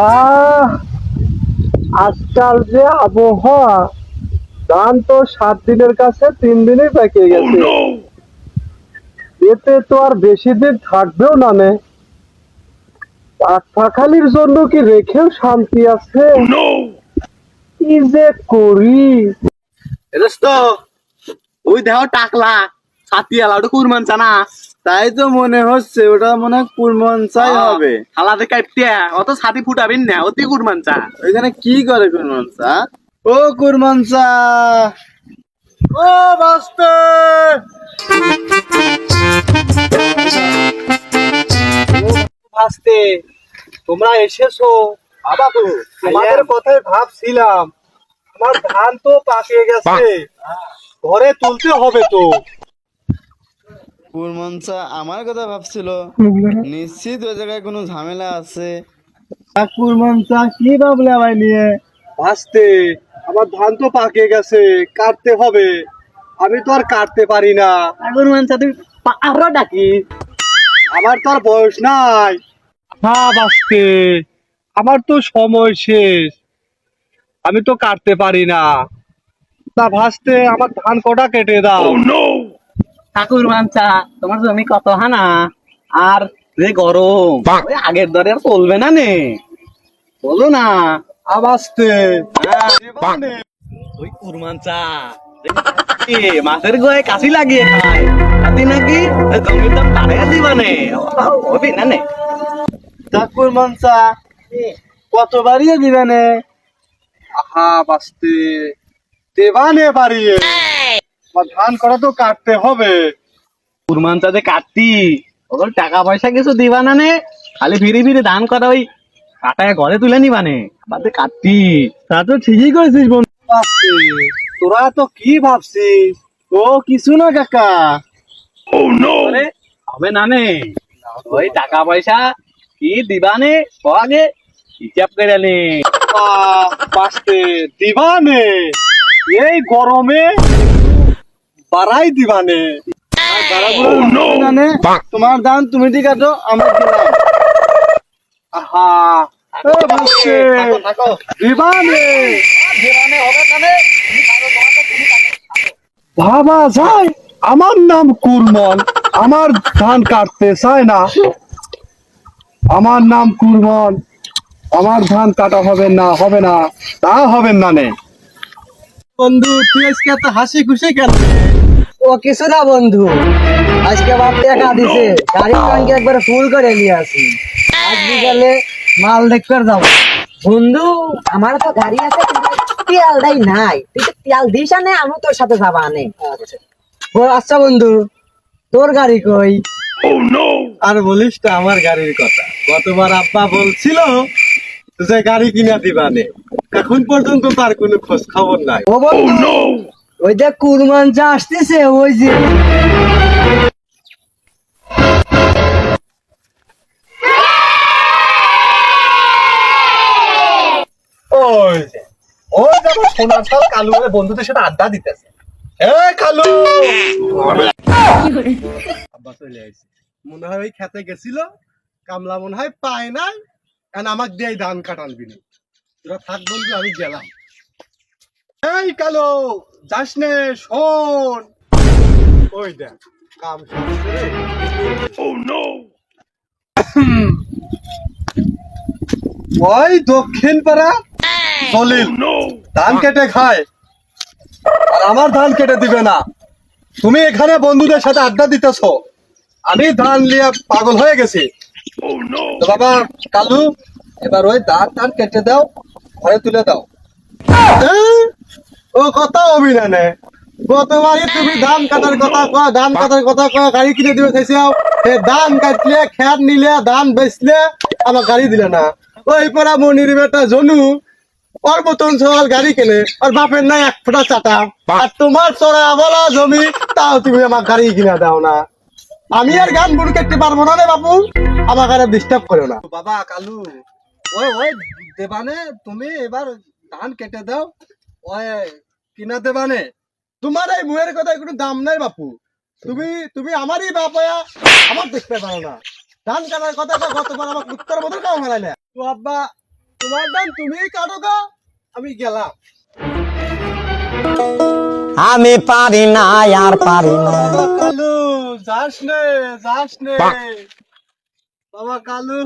আহ আজকাল যে আবহাওয়া, ধান তো 7 দিনের কাছে 3 দিনেই পেকে গেছে। এতে তো আর বেশি দিন থাকবেও না নে। পাখালির জন্য কি রেখেও শান্তি আছে? কি যে করি। দোস্ত ওই দেহ টাকলা ছাতিয়ালা ওটা কুরমানচা না? তাই তো মনে হচ্ছে, ওটা মনে হয় কুরমানচাই হবে। হালাতে কাটিয়া অত ছাতি ফুটাবেন না, অতি কুরমানচা। ওইখানে কি করে কুরমানচা? ও কুরমানচা, ও বাস্তে, ভাসতে তোমরা এসেছো। বাবা তো তোমাদের কথাই ভাবছিলাম। আমার ধান তো পাকে গেছে, ঘরে তুলতে হবে তো। কুরমানচা আমার কথা ভাবছিল, নিশ্চিত ওই জায়গায় কোনো ঝামেলা আছে। কুরমানচা কি ভাবলে আমায় নিয়ে? ভাসতে আমার ধান তো পাকে গেছে, কাটতে হবে। আমি তো আর কাটতে পারি না। কুরমানচা তুই আরো ডাকি। আমার তো আর বয়স নাই। না ভাসতে, আমার তো সময় শেষ, আমি তো কাটতে পারি না। তা ভাসতে আমার ধান কটা কেটে দাও। ঠাকুর মানচা তোমার জমি কত হানা? আর যে গরম, ওই আগের দরে আর চলবে না নে, বলো না। আবাসতে ওই কুরমানচা মাছের গোয়ে কাশি লাগিয়ে খায়, তাতে নাকি জমির দাম বাড়াইয়া দিবানে, হবে না নে। ঠাকুর মনসা কত বাড়িয়ে দিবেনে? আহা বাস্তে দেবানে বাড়িয়ে, আমার ধান কটা তো কাটতে হবে। কুরমানচা যে কাটতি, ওগুলো টাকা পয়সা কিছু দিবা না নে, খালি ফিরে ফিরে ধান করা ওই কাটায় ঘরে তুলে নিবা নে, বাদে কাটতি। তা তো ঠিকই করেছিস বন্ধু। বাস্তে তোরা তো কি ভাবছিস? ও কিছু না কাকা। আরে, হবে না নে, ওই টাকা পয়সা কি দিবা নে, আগে হিসাব করে নে। বাস্তে দিবানে, এই গরমে বাড়াই দিবানে। তোমার ধান তুমি ঠিক আছো, আমার দিলাম। আহা বাস্তে দিবানে, ভাবা যায় আমার নাম কুরমন, আমার ধান কাটতে চায় না। আমার নাম কুরমন, আমার ধান কাটা হবে না, হবে না, তা হবে না নে। বন্ধু তুই আজকে এত হাসি খুশি কেন? ও কিছু না বন্ধু, আজকে বাপ টাকা দিছে, গাড়ির ট্যাঙ্কি একবার ফুল করে নিয়ে আসি। আজ বিকালে মাল দেখতে যাবো। বন্ধু আমার তো গাড়ি আছে, কিন্তু তেলটাই নাই। তুই তো তেল দিস আনে, আমি তোর সাথে যাবা আনে। আচ্ছা বন্ধু, তোর গাড়ি কই? আর বলিস তো আমার গাড়ির কথা, গতবার আব্বা বলছিল যে গাড়ি কিনা দিবানে, এখন পর্যন্ত তার কোনো খোঁজ খবর নাই। ও বন্ধু, ওই যে কুরবান যা আসতেছে, ওই যে ওই যে ওই যে আমার সোনার শাল কালু বন্ধুদের সাথে আড্ডা দিতেছে। কালু, আব্বা চলে আইছে, মনে হয় ওই খেতে গেছিল, কামলা মনে হয় পায় নাই, কারণ আমাক দিয়ে ধান কাটালবি না। তোরা থাক বন্ধু, আমি গেলাম। এই কালো, যাস নে, শোন। ওই দেখ কাম শেষ করে, ওই দক্ষিণ পাড়া দলিল ধান কেটে খায়, আর আমার ধান কেটে দিবে না। তুমি এখানে বন্ধুদের সাথে আড্ডা দিতেছো, আমি ধান নিয়ে পাগল হয়ে গেছি। তো বাবা কালু, এবার ওই ধান কেটে দাও, ঘরে তুলে দাও। ও কথা অভিনয়, গতবারই তুমি ধান কাটার কথা কয়, ধান কাটার কথা কয়, গাড়ি কিনে দিবে চাইছাও। ধান কাটলে, খেত নিলে, ধান বেচলে, আমার গাড়ি দিলে না। ওই পড়া মনির বেটা জনু, ওর মতন সকাল গাড়ি কেনে, আর বাপের নাই এক ফোঁটা চাটা। আর তোমার চড়া বলা জমি, তাও তুমি আমার গাড়ি কিনে দাও না। আমি আর গান বুড়ি কাটতে পারবো না রে বাপু, আমার গাড়ি ডিস্টার্ব করো না। বাবা কালু, ওই ওই দেবানে, তুমি এবার ধান কেটে দাও, ওই কিনা দেবানে। তোমার এই মুয়ের কথা কোনো দাম নাই বাপু। তুমি তুমি আমারই বাপয়া, আমার দেখতে পারো না। ধান কাটার কথা গতবার আমার উত্তর বদল কাও মারাইলে। তো আব্বা তোমার ধান তুমি কাটো গা, আমি গেলাম। আমি পারি না আর পারি না। বাবা কালু যাস নে, যাস নে বাবা কালু।